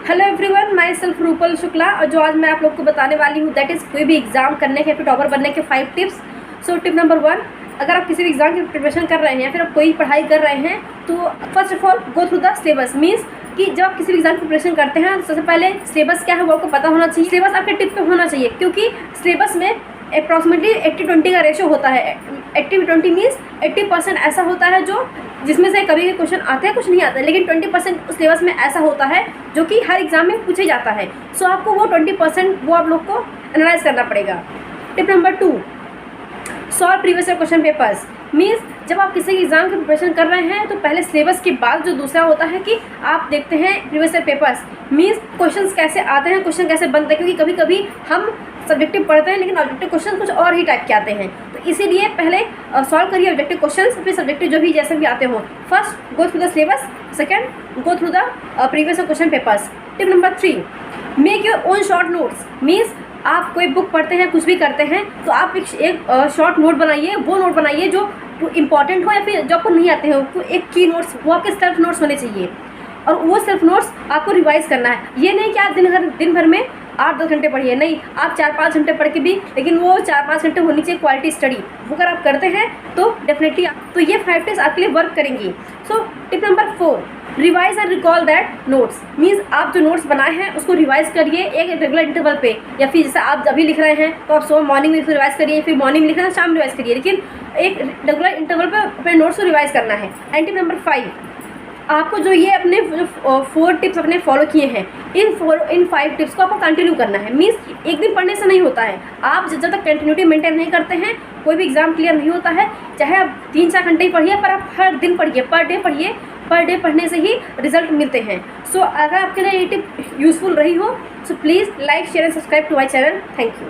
Hello everyone, my self Rupal Shukla. और जो आज मैं आप लोग को बताने वाली हूँ दैट इज़ कोई भी एग्जाम करने के फिर टॉपर बनने के 5 टिप्स। सो टिप नंबर 1, अगर आप किसी भी एग्जाम की प्रिपरेशन कर रहे हैं या फिर आप कोई पढ़ाई कर रहे हैं तो first of all go through the syllabus. Means कि जब आप किसी भी एग्जाम की प्रिपरेशन करते हैं सबसे पहले सिलेबस क्या है वो आपको पता होना चाहिए। सिलेबस आपके टिप पे होना चाहिए क्योंकि सिलेबस में अप्रॉक्सीमेटली 80-20 का रेशो होता है। 80-20 मीन्स 80% ऐसा होता है जो जिसमें से कभी क्वेश्चन आते हैं कुछ नहीं आता है, लेकिन 20% उस सिलेबस में ऐसा होता है जो कि हर एग्जाम में पूछे जाता है। सो आपको वो 20% वो आप लोग को एनालाइज करना पड़ेगा। Tip number 2, solve previous year question papers. Means जब आप किसी एग्जाम की प्रिपरेशन कर रहे हैं तो पहले सिलेबस के बाद जो दूसरा होता है कि आप देखते हैं previous year papers. Means questions कैसे आते हैं, क्वेश्चन कैसे बनते हैं, क्योंकि कभी कभी हम सब्जेक्टिव पढ़ते हैं लेकिन ऑब्जेक्टिव क्वेश्चन कुछ और ही टाइप के आते हैं। तो इसीलिए पहले सॉल्व करिए ऑब्जेक्टिव क्वेश्चंस, फिर सब्जेक्टिव जो भी जैसे भी आते हो। First go through the syllabus, second go through the previous year question papers. Tip number 3, make your own short notes. Means आप कोई बुक पढ़ते हैं, कुछ भी करते हैं तो आप एक शॉर्ट नोट बनाइए। वो नोट बनाइए जो इंपॉर्टेंट हो या फिर जो आपको नहीं आते हो, एक की नोट्स वो आपके सेल्फ नोट्स होने चाहिए और वो सेल्फ नोट्स आपको रिवाइज करना है। ये नहीं कि आप दिन भर में 8-10 घंटे पढ़िए, नहीं, आप 4-5 घंटे पढ़ के भी, लेकिन वो 4-5 घंटे होनी चाहिए क्वालिटी स्टडी। वो अगर आप करते हैं तो डेफिनेटली तो ये 5 टिप्स आपके लिए वर्क करेंगी। So tip number 4, revise and recall that notes. Means आप जो नोट्स बनाए हैं उसको रिवाइज करिए एक रेगुलर इंटरवल पे, या फिर जैसे आप अभी लिख रहे हैं तो आप सुबह मॉर्निंग में रिवाइज करिए, फिर मॉर्निंग में लिख रहे हैं शाम में रिवाइज करिए, लेकिन एक रेगुलर इंटरवल पे अपने नोट्स को रिवाइज करना है। एंड टिप नंबर 5, आपको जो ये अपने जो 4 टिप्स अपने फॉलो किए हैं इन 5 टिप्स को आपको कंटिन्यू करना है। मीन्स एक दिन पढ़ने से नहीं होता है। आप जब तक कंटिन्यूटी मेंटेन नहीं करते हैं कोई भी एग्जाम क्लियर नहीं होता है। चाहे आप 3-4 घंटे ही पढ़िए, पर आप हर दिन पढ़िए, पर डे पढ़िए। पर डे पढ़ने से ही रिजल्ट मिलते हैं। सो अगर आपके लिए ये टिप यूज़फुल रही हो so please like, share and subscribe to my channel. Thank you.